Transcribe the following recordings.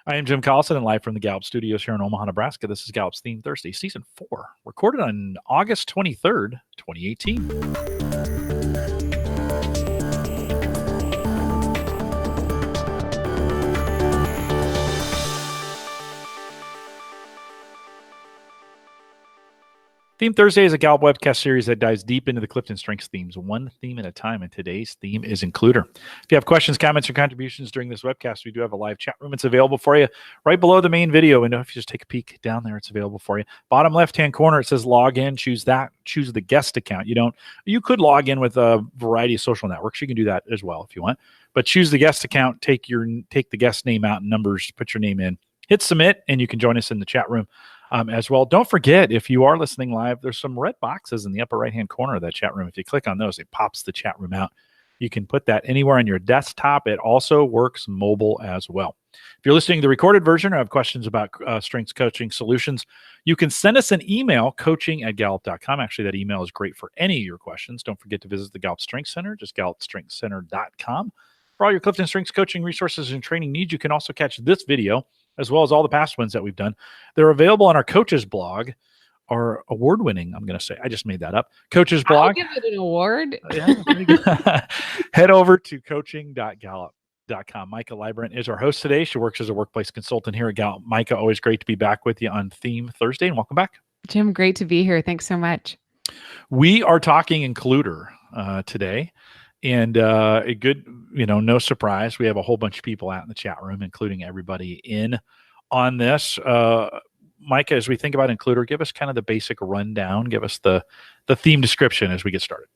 I am Jim Collison and live from the Gallup studios here in Omaha, Nebraska. This is Gallup's Theme Thursday, Season 4, recorded on August 23rd, 2018. Theme Thursday is a Gallup webcast series that dives deep into the Clifton Strengths themes, one theme at a time, and today's theme is Includer. If you have questions, comments, or contributions during this webcast, we do have a live chat room. It's available for you right below the main video window. If you just take a peek down there, it's available for you. Bottom left-hand corner, it says log in. Choose that. Choose the guest account. You could log in with a variety of social networks. You can do that as well if you want. But choose the guest account, take the guest name out and numbers, put your name in, hit submit, and you can join us in the chat room. As well. Don't forget, if you are listening live, there's some red boxes in the upper right-hand corner of that chat room. If you click on those, it pops the chat room out. You can put that anywhere on your desktop. It also works mobile as well. If you're listening to the recorded version or have questions about strengths coaching solutions, you can send us an email, coaching@gallup.com. Actually, that email is great for any of your questions. Don't forget to visit the Gallup Strengths Center, just gallupstrengthscenter.com. For all your Clifton Strengths coaching resources and training needs, you can also catch this video, as well as all the past ones that we've done. They're available on our coaches blog, our award-winning, I'm going to say, I just made that up, coaches blog. I'll give it an award. Yeah, head over to coaching.gallup.com. Maika Leibbrandt is our host today. She works as a workplace consultant here at Gallup. Maika, always great to be back with you on Theme Thursday, and welcome back. Jim, great to be here. Thanks so much. We are talking Includer today. And a good, no surprise, we have a whole bunch of people out in the chat room, including everybody in on this. Maika, as we think about Includer, give us kind of the basic rundown. Give us the theme description as we get started.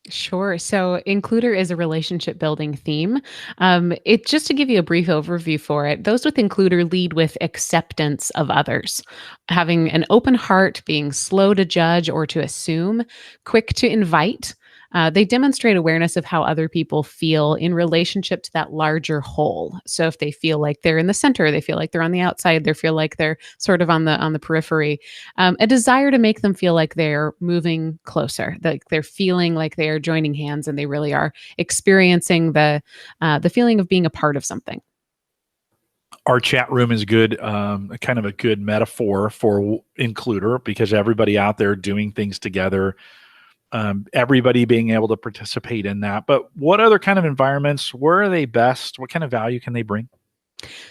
Sure. So Includer is a relationship building theme. It's just to give you a brief overview for it. Those with Includer lead with acceptance of others, having an open heart, being slow to judge or to assume, quick to invite. They demonstrate awareness of how other people feel in relationship to that larger whole. So if they feel like they're in the center, they feel like they're on the outside, they feel like they're sort of on the periphery, a desire to make them feel like they're moving closer, that they're feeling like they are joining hands and they really are experiencing the feeling of being a part of something. Our chat room is good, kind of a good metaphor for Includer, because everybody out there doing things together, everybody being able to participate in that. But what other kind of environments, where are they best? What kind of value can they bring?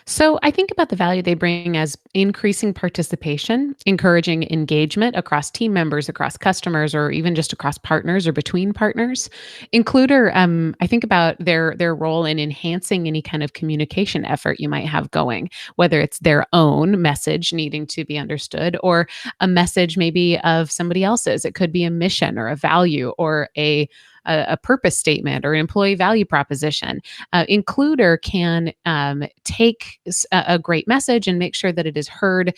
So I think about the value they bring as increasing participation, encouraging engagement across team members, across customers, or even just across partners or between partners. Includer, I think about their role in enhancing any kind of communication effort you might have going, whether it's their own message needing to be understood or a message maybe of somebody else's. It could be a mission or a value or a purpose statement or an employee value proposition. Includer can take a great message and make sure that it is heard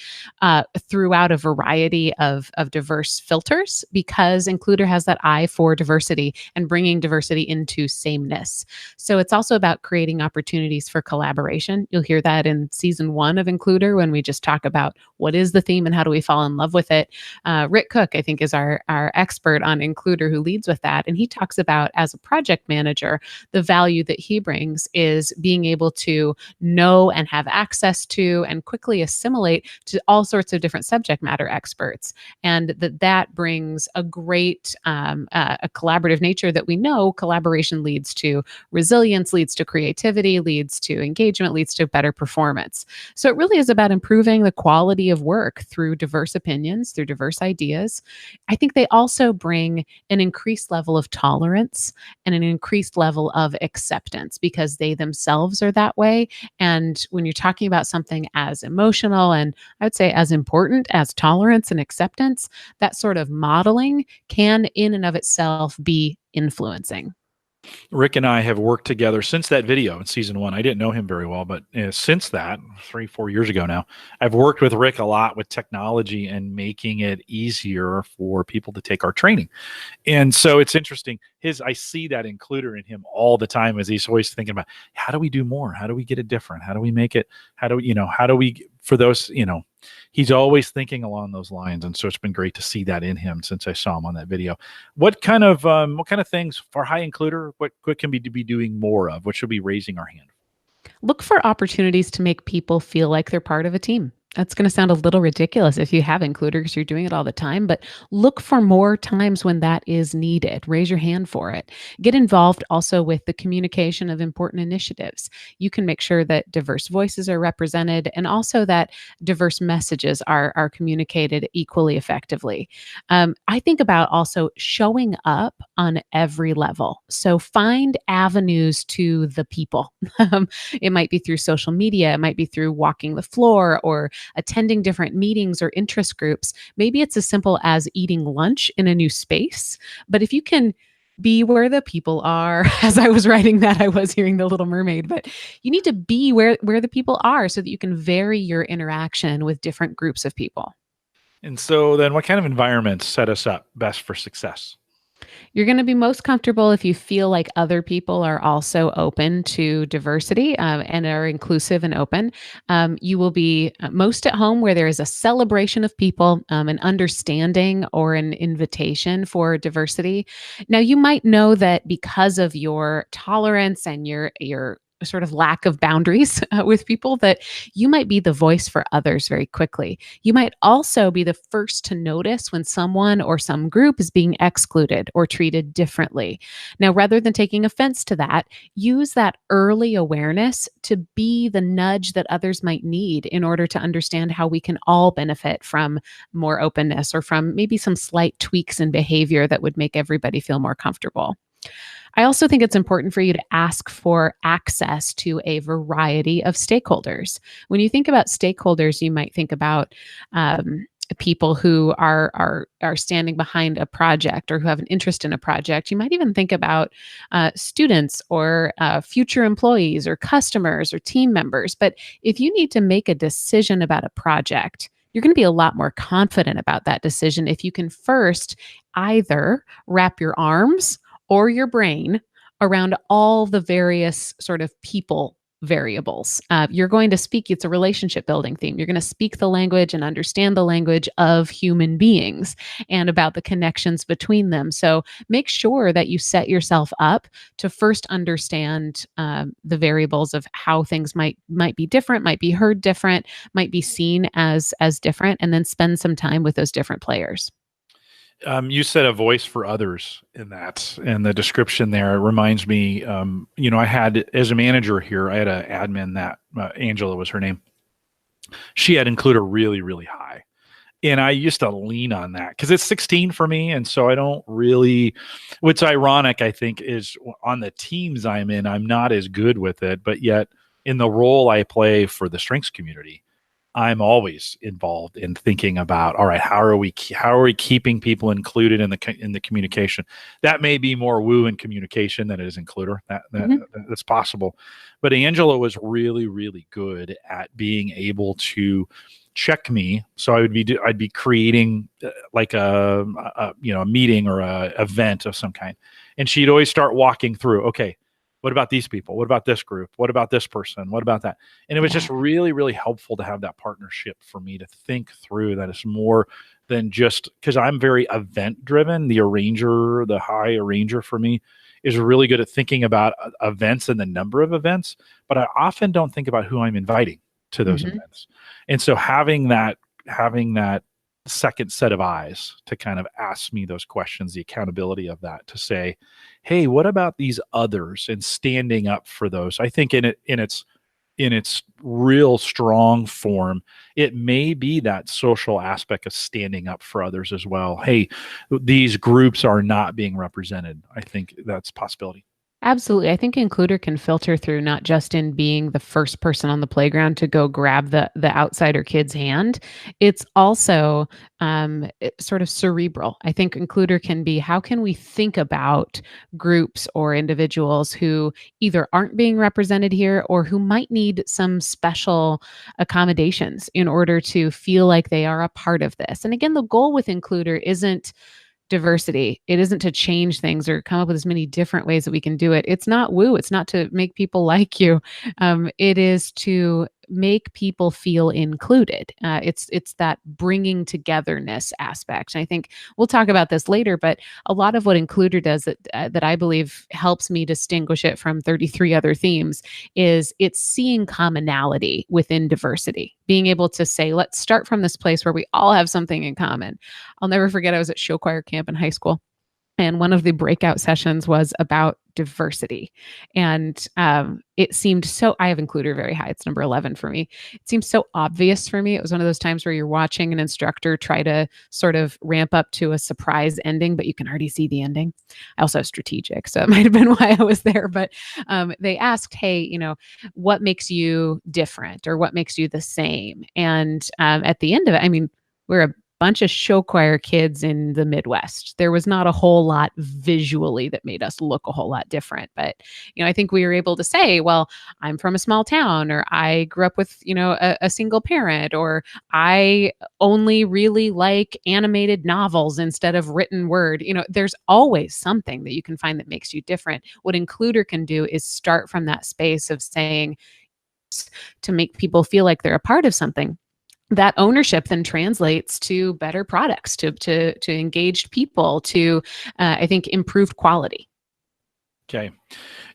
throughout a variety of diverse filters, because Includer has that eye for diversity and bringing diversity into sameness. So it's also about creating opportunities for collaboration. You'll hear that in season 1 of Includer when we just talk about what is the theme and how do we fall in love with it. Rick Cook, I think, is our expert on Includer who leads with that. And he talks about, as a project manager, the value that he brings is being able to know and have access to and quickly assimilate to all sorts of different subject matter experts. And that brings a great a collaborative nature that we know collaboration leads to resilience, leads to creativity, leads to engagement, leads to better performance. So it really is about improving the quality of work through diverse opinions, through diverse ideas. I think they also bring an increased level of tolerance and an increased level of acceptance because they themselves are that way. And when you're talking about something as emotional and I would say as important as tolerance and acceptance, that sort of modeling can in and of itself be influencing. Rick and I have worked together since that video in season 1. I didn't know him very well, but since that, 3-4 years ago now, I've worked with Rick a lot with technology and making it easier for people to take our training. And so it's interesting. I see that Includer in him all the time, as he's always thinking about, how do we do more? How do we get it different? How do we make it, for those, he's always thinking along those lines. And so it's been great to see that in him since I saw him on that video. What kind of things for high Includer, what can we be doing more of? What should we be raising our hand? Look for opportunities to make people feel like they're part of a team. That's going to sound a little ridiculous if you have Includer because you're doing it all the time, but look for more times when that is needed. Raise your hand for it. Get involved also with the communication of important initiatives. You can make sure that diverse voices are represented and also that diverse messages are communicated equally effectively. I think about also showing up on every level. So find avenues to the people. It might be through social media, it might be through walking the floor or attending different meetings or interest groups. Maybe it's as simple as eating lunch in a new space. But if you can be where the people are, as I was writing that, I was hearing The Little Mermaid, but you need to be where the people are so that you can vary your interaction with different groups of people. And so then what kind of environments set us up best for success? You're going to be most comfortable if you feel like other people are also open to diversity and are inclusive and open. You will be most at home where there is a celebration of people, an understanding or an invitation for diversity. Now, you might know that because of your tolerance and your sort of lack of boundaries with people that you might be the voice for others very quickly. You might also be the first to notice when someone or some group is being excluded or treated differently. Now, rather than taking offense to that, use that early awareness to be the nudge that others might need in order to understand how we can all benefit from more openness or from maybe some slight tweaks in behavior that would make everybody feel more comfortable. I also think it's important for you to ask for access to a variety of stakeholders. When you think about stakeholders, you might think about people who are standing behind a project or who have an interest in a project. You might even think about students or future employees or customers or team members. But if you need to make a decision about a project, you're going to be a lot more confident about that decision if you can first either wrap your arms or your brain around all the various sort of people variables. You're going to speak, it's a relationship building theme. You're going to speak the language and understand the language of human beings and about the connections between them. So make sure that you set yourself up to first understand the variables of how things might be different, might be heard different, might be seen as different, and then spend some time with those different players. You said a voice for others in that, and the description there reminds me. I had as a manager here, I had an admin that Angela was her name. She had Includer really, really high, and I used to lean on that because it's 16 for me, and so I don't really. What's ironic, I think, is on the teams I'm in, I'm not as good with it, but yet in the role I play for the strengths community, I'm always involved in thinking about, all right, how are we keeping people included in the communication? That may be more woo in communication than it is includer. That's possible. But Angela was really, really good at being able to check me. So I'd be creating like a meeting or a event of some kind, and she'd always start walking through. Okay, what about these people? What about this group? What about this person? What about that? And it was just really, really helpful to have that partnership for me to think through that it's more than just because I'm very event driven. The high arranger for me is really good at thinking about events and the number of events, but I often don't think about who I'm inviting to those events. And so having that second set of eyes to kind of ask me those questions, the accountability of that, to say, hey, what about these others, and standing up for those. I think in its real strong form, it may be that social aspect of standing up for others as well. Hey, these groups are not being represented. I think that's a possibility. Absolutely. I think Includer can filter through not just in being the first person on the playground to go grab the outsider kid's hand. It's also sort of cerebral. I think Includer can be, how can we think about groups or individuals who either aren't being represented here or who might need some special accommodations in order to feel like they are a part of this. And again, the goal with Includer isn't diversity. It isn't to change things or come up with as many different ways that we can do it. It's not woo. It's not to make people like you. It is to make people feel included. It's that bringing togetherness aspect. And I think we'll talk about this later, but a lot of what Includer does that I believe helps me distinguish it from 33 other themes is it's seeing commonality within diversity, being able to say, let's start from this place where we all have something in common. I'll never forget, I was at show choir camp in high school, and one of the breakout sessions was about diversity. And it seemed so, I have Includer very high. It's number 11 for me. It seemed so obvious for me. It was one of those times where you're watching an instructor try to sort of ramp up to a surprise ending, but you can already see the ending. I also have strategic, so it might have been why I was there. But they asked, hey, what makes you different or what makes you the same? And at the end of it, I mean, we're a bunch of show choir kids in the Midwest. There was not a whole lot visually that made us look a whole lot different. But, I think we were able to say, well, I'm from a small town, or I grew up with, a single parent, or I only really like animated novels instead of written word. There's always something that you can find that makes you different. What Includer can do is start from that space of saying, to make people feel like they're a part of something. That ownership then translates to better products, to engaged people, to I think improved quality. Okay.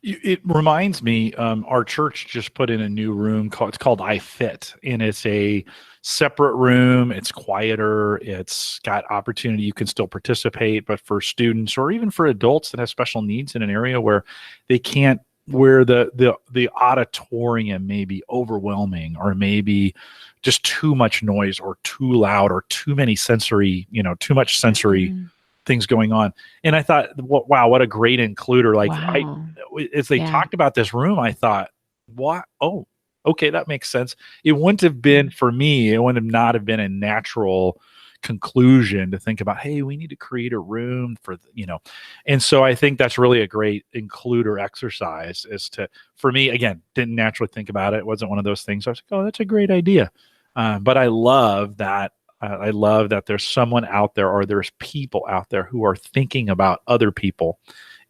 It reminds me, our church just put in a new room it's called I Fit, and it's a separate room. It's quieter. It's got opportunity. You can still participate, but for students or even for adults that have special needs in an area where they can't, where the auditorium may be overwhelming, or maybe just too much noise or too loud or too many sensory, too much sensory things going on. And I thought, wow, what a great Includer. Like wow. As they talked about this room, I thought, what? Oh, okay, that makes sense. It wouldn't have been, for me, it wouldn't have not have been a natural conclusion to think about, hey, we need to create a room for, and so I think that's really a great Includer exercise, is to, for me, again, didn't naturally think about it. It wasn't one of those things. I was like, oh, that's a great idea. But I love that. I love that there's someone out there, or there's people out there who are thinking about other people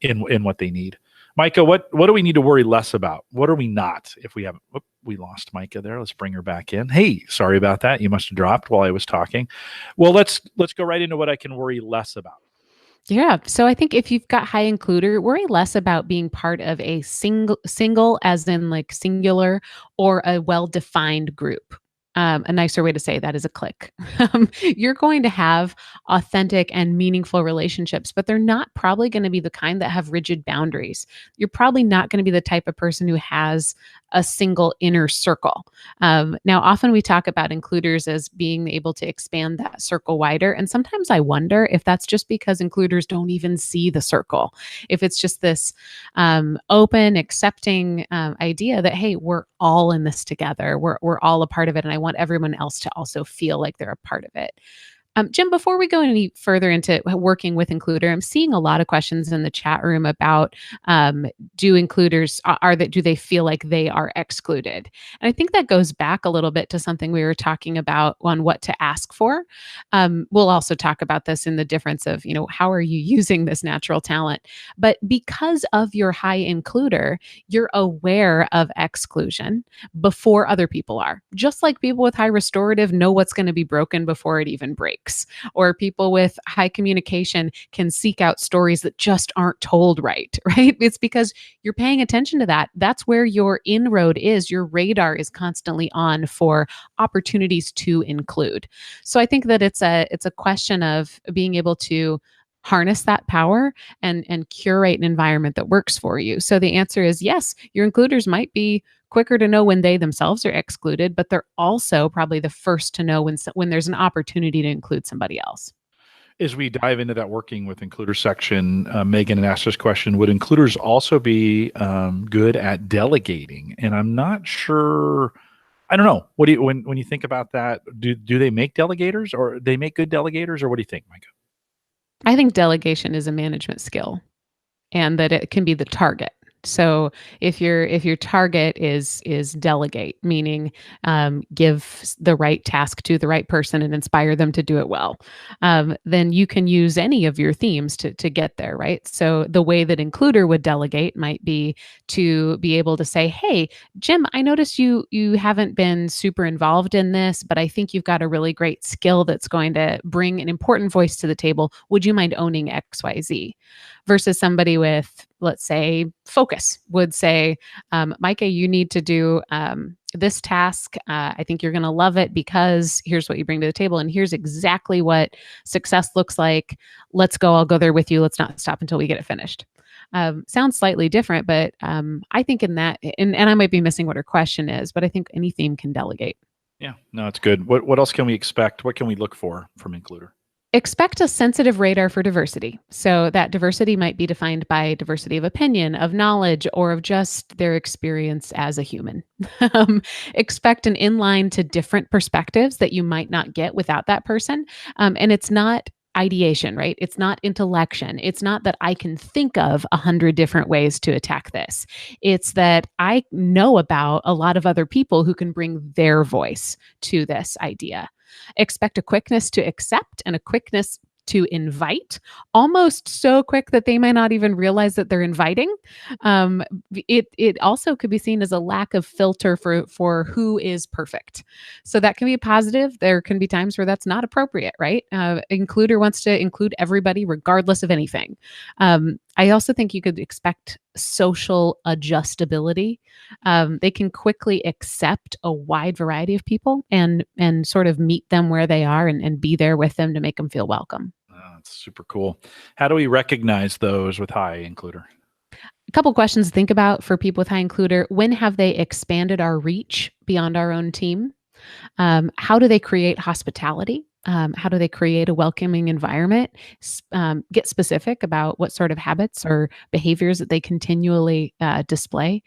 in what they need. Maika, what do we need to worry less about? What are we not, if we haven't? We lost Maika there. Let's bring her back in. Hey, sorry about that. You must have dropped while I was talking. Well, let's go right into what I can worry less about. Yeah. So I think if you've got high Includer, worry less about being part of a single as in like singular, or a well-defined group. A nicer way to say that is a clique. You're going to have authentic and meaningful relationships, but they're not probably going to be the kind that have rigid boundaries. You're probably not going to be the type of person who has a single inner circle. Now, often we talk about Includers as being able to expand that circle wider. And sometimes I wonder if that's just because Includers don't even see the circle. If it's just this open, accepting idea that, hey, we're all in this together. We're all a part of it. And I want everyone else to also feel like they're a part of it. Jim, before we go any further into working with Includer, I'm seeing a lot of questions in the chat room about do Includers, do they feel like they are excluded? And I think that goes back a little bit to something we were talking about on what to ask for. We'll also talk about this in the difference of, how are you using this natural talent? But because of your high Includer, you're aware of exclusion before other people are. Just like people with high restorative know what's going to be broken before it even breaks. Or people with high communication can seek out stories that just aren't told right? It's because you're paying attention to that. That's where your inroad is. Your radar is constantly on for opportunities to include. So I think that it's a question of being able to harness that power and curate an environment that works for you. So the answer is yes, your Includers might be quicker to know when they themselves are excluded, but they're also probably the first to know when there's an opportunity to include somebody else. As we dive into that working with Includer section, Megan had asked this question: would Includers also be good at delegating? And I'm not sure. I don't know. What do you, when you think about that? Do they make delegators, or they make good delegators, or what do you think, Maika? I think delegation is a management skill, and that it can be the target. So if your target is delegate, meaning give the right task to the right person and inspire them to do it well, then you can use any of your themes to get there, right? So the way that includer would delegate might be to be able to say, "Hey, Jim, I notice you haven't been super involved in this, but I think you've got a really great skill that's going to bring an important voice to the table. Would you mind owning XYZ?" Versus somebody with, let's say, focus would say, Maika, you need to do this task. I think you're going to love it because here's what you bring to the table. And here's exactly what success looks like. Let's go. I'll go there with you. Let's not stop until we get it finished. Sounds slightly different, but I think in that, and I might be missing what her question is, but I think any theme can delegate. Yeah, no, it's good. What else can we expect? What can we look for from includer? Expect a sensitive radar for diversity. So that diversity might be defined by diversity of opinion, of knowledge, or of just their experience as a human. Expect an inline to different perspectives that you might not get without that person. And it's not ideation, right? It's not intellection. It's not that I can think of 100 different ways to attack this. It's that I know about a lot of other people who can bring their voice to this idea. Expect a quickness to accept and a quickness to invite, almost so quick that they may not even realize that they're inviting. It also could be seen as a lack of filter for who is perfect. So that can be a positive. There can be times where that's not appropriate, right? Includer wants to include everybody regardless of anything. I also think you could expect social adjustability. They can quickly accept a wide variety of people and sort of meet them where they are and be there with them to make them feel welcome. Oh, that's super cool. How do we recognize those with high includer? A couple questions to think about for people with high includer. When have they expanded our reach beyond our own team? How do they create hospitality? How do they create a welcoming environment? Get specific about what sort of habits or behaviors that they continually display.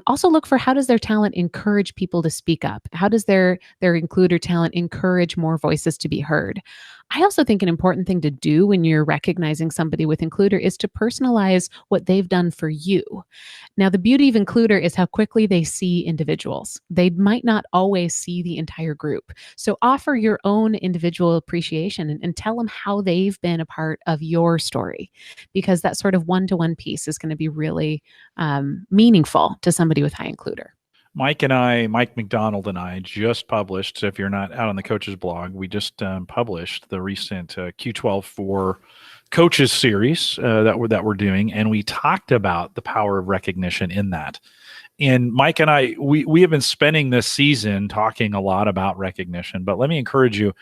Also look for how does their talent encourage people to speak up? How does their includer talent encourage more voices to be heard? I also think an important thing to do when you're recognizing somebody with includer is to personalize what they've done for you. Now, the beauty of includer is how quickly they see individuals. They might not always see the entire group. So offer your own individual appreciation and tell them how they've been a part of your story, because that sort of one-to-one piece is going to be really meaningful to somebody with high includer. Mike McDonald and I just published, so if you're not out on the coaches blog, we just published the recent Q12 for coaches series that we're doing, and we talked about the power of recognition in that. And Mike and I, we have been spending this season talking a lot about recognition, but let me encourage you,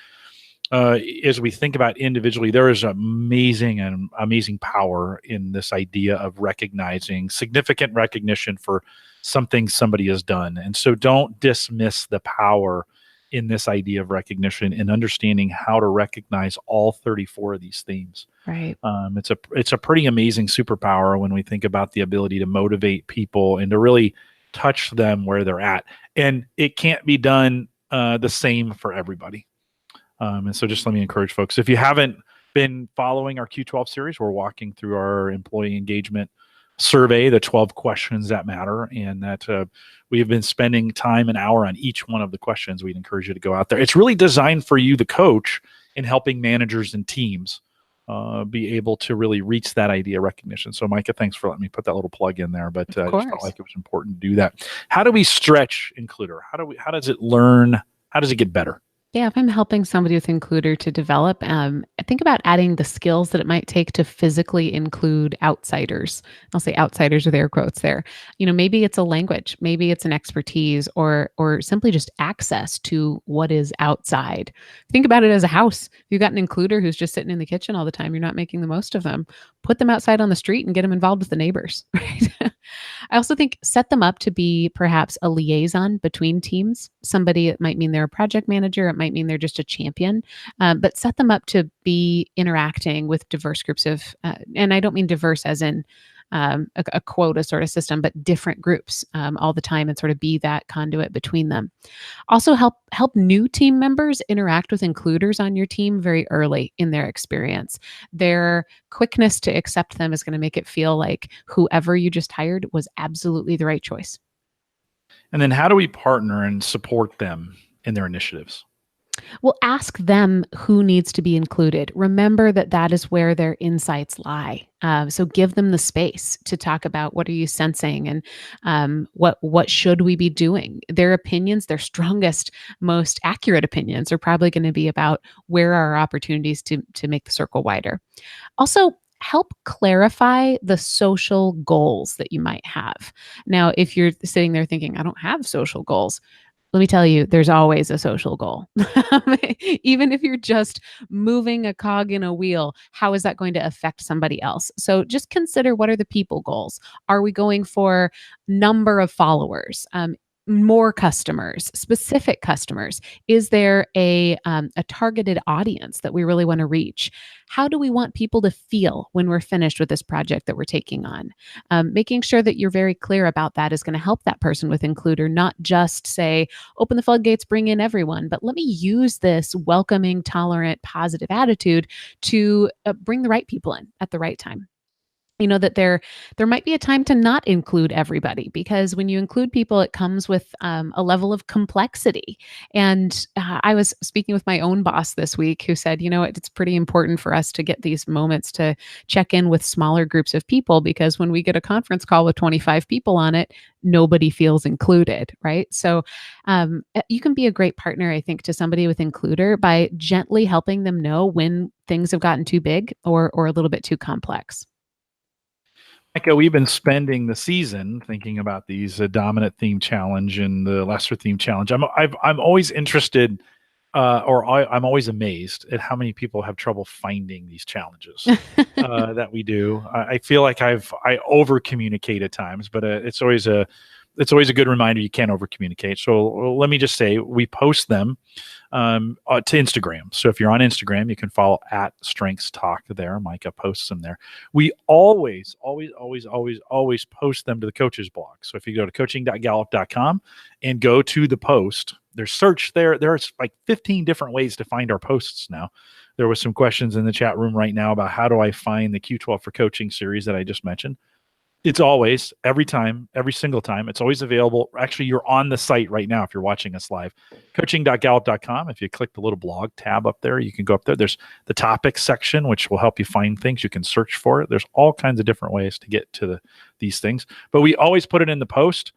as we think about individually, there is amazing power in this idea of recognizing significant recognition for something somebody has done. And so don't dismiss the power in this idea of recognition and understanding how to recognize all 34 of these themes. Right. It's a pretty amazing superpower when we think about the ability to motivate people and to really touch them where they're at. And it can't be done the same for everybody. And so just let me encourage folks, if you haven't been following our Q12 series, we're walking through our employee engagement survey, the 12 questions that matter, and that we have been spending time, an hour on each one of the questions. We'd encourage you to go out there. It's really designed for you, the coach, in helping managers and teams be able to really reach that idea of recognition. So Maika, thanks for letting me put that little plug in there, but I just felt like it was important to do that. How do we stretch includer? How does it learn? How does it get better? Yeah, if I'm helping somebody with includer to develop, think about adding the skills that it might take to physically include outsiders. I'll say outsiders with air quotes there. Maybe it's a language, maybe it's an expertise, or simply just access to what is outside. Think about it as a house. If you've got an includer who's just sitting in the kitchen all the time, you're not making the most of them. Put them outside on the street and get them involved with the neighbors, right? I also think set them up to be perhaps a liaison between teams. Somebody, it might mean they're a project manager, it might mean they're just a champion, but set them up to be interacting with diverse groups of, and I don't mean diverse as in a quota sort of system, but different groups all the time, and sort of be that conduit between them. Also help new team members interact with includers on your team very early in their experience. Their quickness to accept them is going to make it feel like whoever you just hired was absolutely the right choice. And then how do we partner and support them in their initiatives? Well, ask them who needs to be included. Remember that is where their insights lie. So give them the space to talk about what are you sensing, and what should we be doing. Their opinions, their strongest, most accurate opinions, are probably going to be about where are our opportunities to make the circle wider. Also, help clarify the social goals that you might have. Now, if you're sitting there thinking, I don't have social goals, let me tell you, there's always a social goal. Even if you're just moving a cog in a wheel, how is that going to affect somebody else? So just consider, what are the people goals? Are we going for number of followers? More customers, specific customers? Is there a targeted audience that we really want to reach? How do we want people to feel when we're finished with this project that we're taking on? Making sure that you're very clear about that is going to help that person with Includer not just say, open the floodgates, bring in everyone, but let me use this welcoming, tolerant, positive attitude to bring the right people in at the right time. That there might be a time to not include everybody, because when you include people, it comes with a level of complexity. And I was speaking with my own boss this week, who said, it's pretty important for us to get these moments to check in with smaller groups of people, because when we get a conference call with 25 people on it, nobody feels included, right? So you can be a great partner, I think, to somebody with Includer by gently helping them know when things have gotten too big or a little bit too complex. Maika, we've been spending the season thinking about these dominant theme challenge and the lesser theme challenge. I'm always interested, I'm always amazed at how many people have trouble finding these challenges that we do. I feel like I over communicate at times, but it's always a good reminder you can't over communicate. So let me just say, we post them to Instagram. So if you're on Instagram, you can follow @StrengthsTalk there. Maika posts them there. We always post them to the coaches blog. So if you go to coaching.gallup.com and go to the post, there's search there. There's like 15 different ways to find our posts now. There was some questions in the chat room right now about how do I find the Q12 for Coaching series that I just mentioned. It's always, every single time, it's always available. Actually, you're on the site right now if you're watching us live. Coaching.gallup.com. If you click the little blog tab up there, you can go up there. There's the topics section, which will help you find things. You can search for it. There's all kinds of different ways to get to these things. But we always put it in the post.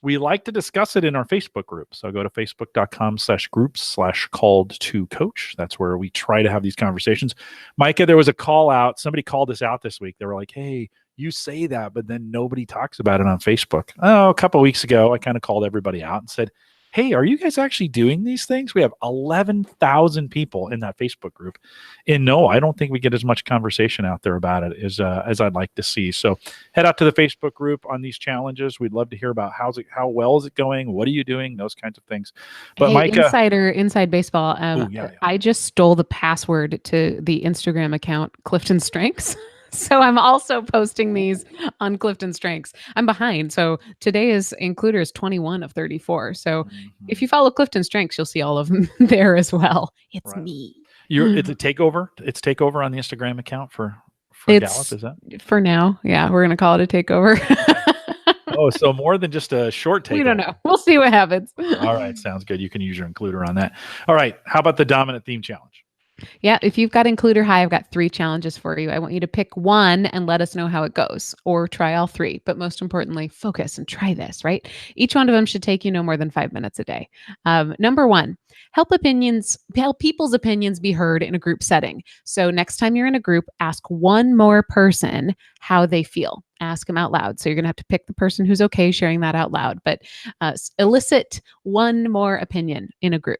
We like to discuss it in our Facebook group. So go to facebook.com/groups/called2coach. That's where we try to have these conversations. Maika, there was a call out. Somebody called us out this week. They were like, hey, you say that, but then nobody talks about it on Facebook. Oh, a couple of weeks ago, I kind of called everybody out and said, hey, are you guys actually doing these things? We have 11,000 people in that Facebook group. And no, I don't think we get as much conversation out there about it as I'd like to see. So head out to the Facebook group on these challenges. We'd love to hear about how well is it going? What are you doing? Those kinds of things. But hey, Maika, inside baseball. yeah. I just stole the password to the Instagram account, Clifton Strengths. So I'm also posting these on Clifton Strengths. I'm behind. So today is Includers 21 of 34. So if you follow Clifton Strengths, you'll see all of them there as well. It's right. me. It's a takeover. It's takeover on the Instagram account for Gallup, is that? For now. Yeah, we're going to call it a takeover. Oh, so more than just a short takeover. We don't know. We'll see what happens. All right. Sounds good. You can use your Includer on that. All right. How about the dominant theme challenge? Yeah, if you've got Includer High, I've got 3 challenges for you. I want you to pick one and let us know how it goes, or try all 3. But most importantly, focus and try this, right? Each one of them should take you no more than 5 minutes a day. Number 1, help people's opinions be heard in a group setting. So next time you're in a group, ask one more person how they feel. Ask them out loud. So you're going to have to pick the person who's okay sharing that out loud, but elicit one more opinion in a group.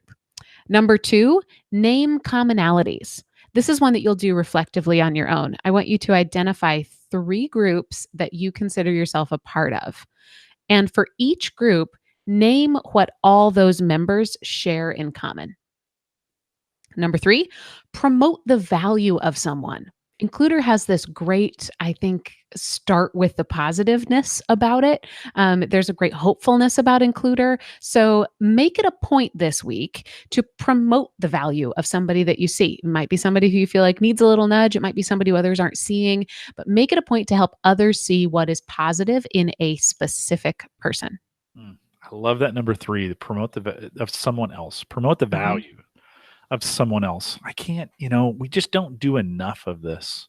Number 2, name commonalities. This is one that you'll do reflectively on your own. I want you to identify 3 groups that you consider yourself a part of. And for each group, name what all those members share in common. Number 3, promote the value of someone. Includer has this great, I think, start with the positiveness about it. There's a great hopefulness about Includer. So make it a point this week to promote the value of somebody that you see. It might be somebody who you feel like needs a little nudge. It might be somebody who others aren't seeing, but make it a point to help others see what is positive in a specific person. I love that number 3, the promote of someone else, promote the value of someone else. I can't, we just don't do enough of this.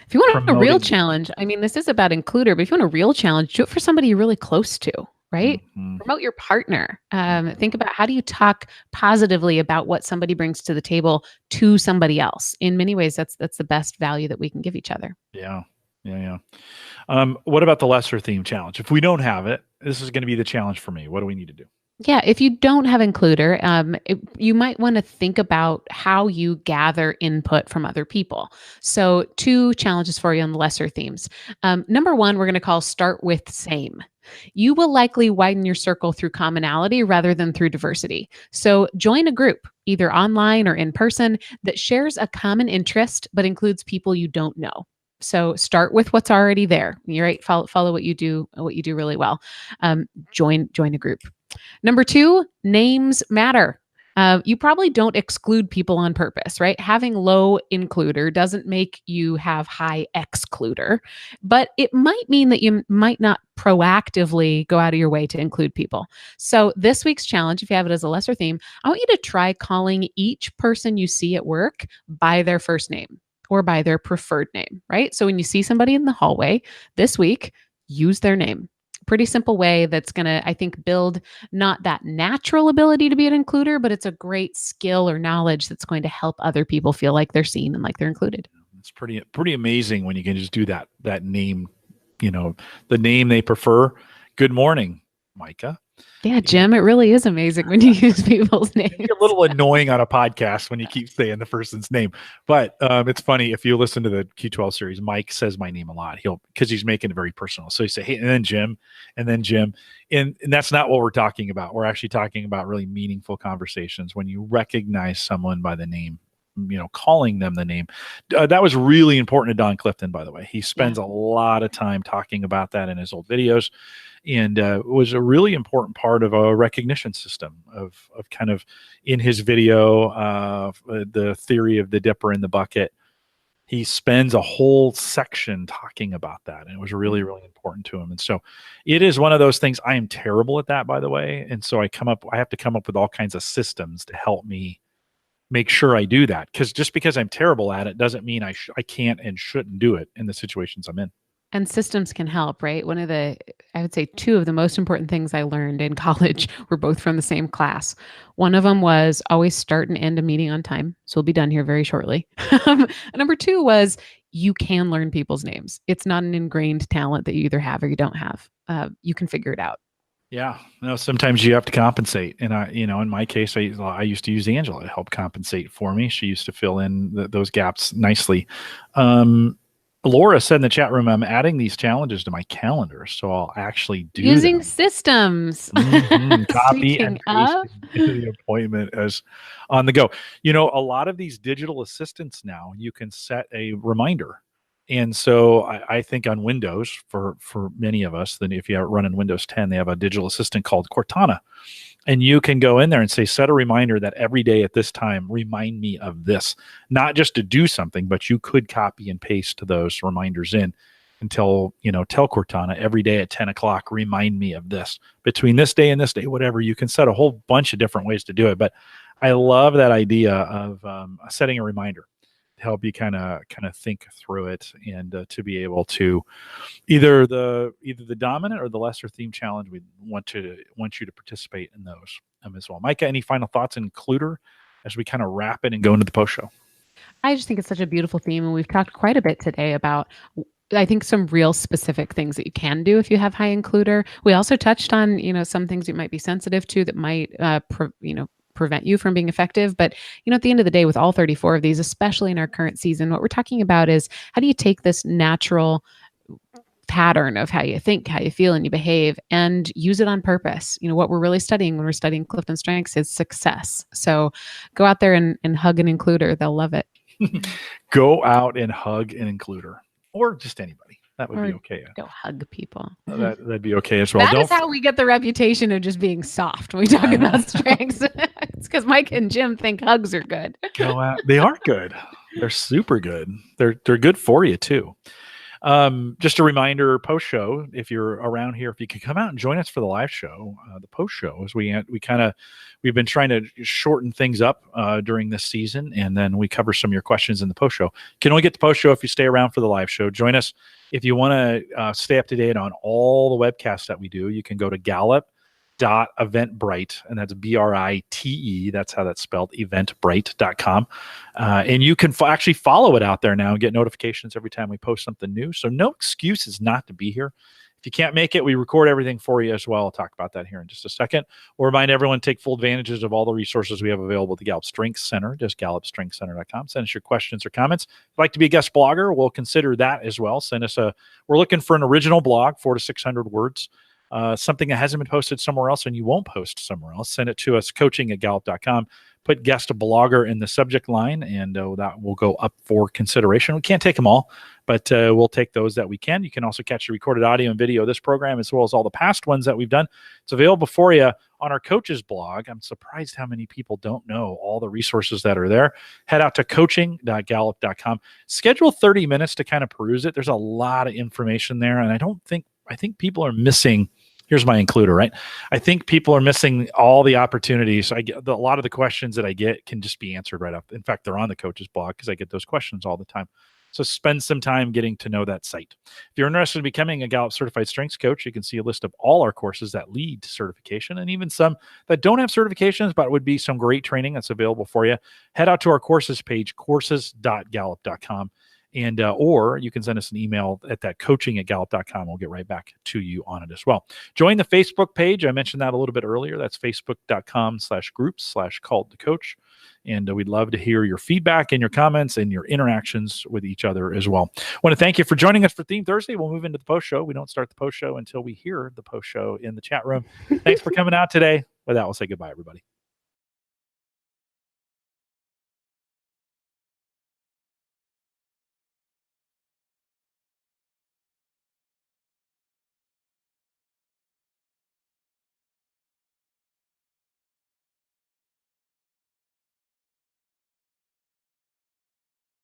If you want a real challenge, I mean, this is about Includer, but if you want a real challenge, do it for somebody you're really close to, right? Promote your partner. Think about, how do you talk positively about what somebody brings to the table to somebody else? In many ways, that's the best value that we can give each other. Yeah. What about the lesser theme challenge? If we don't have it, this is going to be the challenge for me. What do we need to do? Yeah, if you don't have Includer, you might want to think about how you gather input from other people. So 2 challenges for you on the lesser themes. Number 1, we're going to call start with same. You will likely widen your circle through commonality rather than through diversity. So join a group, either online or in person, that shares a common interest but includes people you don't know. So start with what's already there. You're right. Follow what you do really well. Join a group. Number 2, names matter. You probably don't exclude people on purpose, right? Having low includer doesn't make you have high excluder, but it might mean that you might not proactively go out of your way to include people. So this week's challenge, if you have it as a lesser theme, I want you to try calling each person you see at work by their first name or by their preferred name, right? So when you see somebody in the hallway this week, use their name. Pretty simple way that's going to, I think, build not that natural ability to be an includer, but it's a great skill or knowledge that's going to help other people feel like they're seen and like they're included. It's pretty amazing when you can just do that name, the name they prefer. Good morning, Maika. Yeah, Jim, it really is amazing when you use people's names. It's a little annoying on a podcast when you keep saying the person's name, but it's funny. If you listen to the Q12 series, Mike says my name a lot. Because he's making it very personal. So he say, hey, and then Jim, and that's not what we're talking about. We're actually talking about really meaningful conversations when you recognize someone by the name. Calling them the name. That was really important to Don Clifton, by the way. He spends a lot of time talking about that in his old videos, and it was a really important part of a recognition system of kind of in his video, the theory of the dipper in the bucket. He spends a whole section talking about that, and it was really, really important to him. And so it is one of those things. I am terrible at that, by the way. And so I have to come up with all kinds of systems to help me make sure I do that, because just because I'm terrible at it doesn't mean I can't and shouldn't do it in the situations I'm in. And systems can help, right? I would say 2 of the most important things I learned in college were both from the same class. One of them was always start and end a meeting on time. So we'll be done here very shortly. Number 2 was you can learn people's names. It's not an ingrained talent that you either have or you don't have. You can figure it out. Yeah, sometimes you have to compensate, and in my case, I used to use Angela to help compensate for me. She used to fill in those gaps nicely. Laura said in the chat room, I'm adding these challenges to my calendar, so I'll actually do using them. Systems. Copy and paste the appointment as on the go. A lot of these digital assistants now, you can set a reminder. And so I think on Windows, for many of us, then if you run in Windows 10, they have a digital assistant called Cortana. And you can go in there and say, set a reminder that every day at this time, remind me of this. Not just to do something, but you could copy and paste those reminders in and tell Cortana every day at 10 o'clock, remind me of this. Between this day and this day, whatever. You can set a whole bunch of different ways to do it. But I love that idea of setting a reminder to help you kind of think through it, and to be able to either the dominant or the lesser theme challenge. We want you to participate in those as well. Maika, any final thoughts in Includer as we kind of wrap it and go into the post show? I just think it's such a beautiful theme, and we've talked quite a bit today about, I think, some real specific things that you can do if you have high includer. We also touched on, some things you might be sensitive to that might, prevent you from being effective. But, at the end of the day, with all 34 of these, especially in our current season, what we're talking about is how do you take this natural pattern of how you think, how you feel, and you behave, and use it on purpose. What we're really studying when we're studying Clifton Strengths is success. So go out there and hug an includer. They'll love it. Go out and hug an includer, or just anybody. That would be okay. Go hug people. That'd be okay as well. That is how we get the reputation of just being soft when we talk about strengths. It's because Mike and Jim think hugs are good. Go out. They are good. They're super good. They're good for you too. Just a reminder, post show, if you're around here, if you could come out and join us for the live show, the post show, as we've been trying to shorten things up during this season, and then we cover some of your questions in the post show. You can only get the post show if you stay around for the live show. Join us if you want to stay up to date on all the webcasts that we do. You can go to Gallup.eventbrite, and that's Brite. That's how that's spelled, eventbrite.com. And you can actually follow it out there now and get notifications every time we post something new. So no excuses not to be here. If you can't make it, we record everything for you as well. I'll talk about that here in just a second. We'll remind everyone to take full advantages of all the resources we have available at the Gallup Strengths Center, just gallupstrengthscenter.com. Send us your questions or comments. If you'd like to be a guest blogger, we'll consider that as well. We're looking for an original blog, 400 to 600 words. Something that hasn't been posted somewhere else and you won't post somewhere else, send it to us, coaching@gallup.com. Put guest blogger in the subject line, and that will go up for consideration. We can't take them all, but we'll take those that we can. You can also catch the recorded audio and video of this program, as well as all the past ones that we've done. It's available for you on our coaches blog. I'm surprised how many people don't know all the resources that are there. Head out to coaching.gallup.com. Schedule 30 minutes to kind of peruse it. There's a lot of information there, and I think people are missing. Here's my includer, right? I think people are missing all the opportunities. A lot of the questions that I get can just be answered right up. In fact, they're on the coaches blog because I get those questions all the time. So spend some time getting to know that site. If you're interested in becoming a Gallup Certified Strengths Coach, you can see a list of all our courses that lead to certification, and even some that don't have certifications, but would be some great training that's available for you. Head out to our courses page, courses.gallup.com. And or you can send us an email at that coaching@gallup.com. We'll get right back to you on it as well. Join the Facebook page. I mentioned that a little bit earlier. That's facebook.com/groups/called-to-coach. And we'd love to hear your feedback and your comments and your interactions with each other as well. I want to thank you for joining us for Theme Thursday. We'll move into the post show. We don't start the post show until we hear the post show in the chat room. Thanks for coming out today. With that, we'll say goodbye, everybody.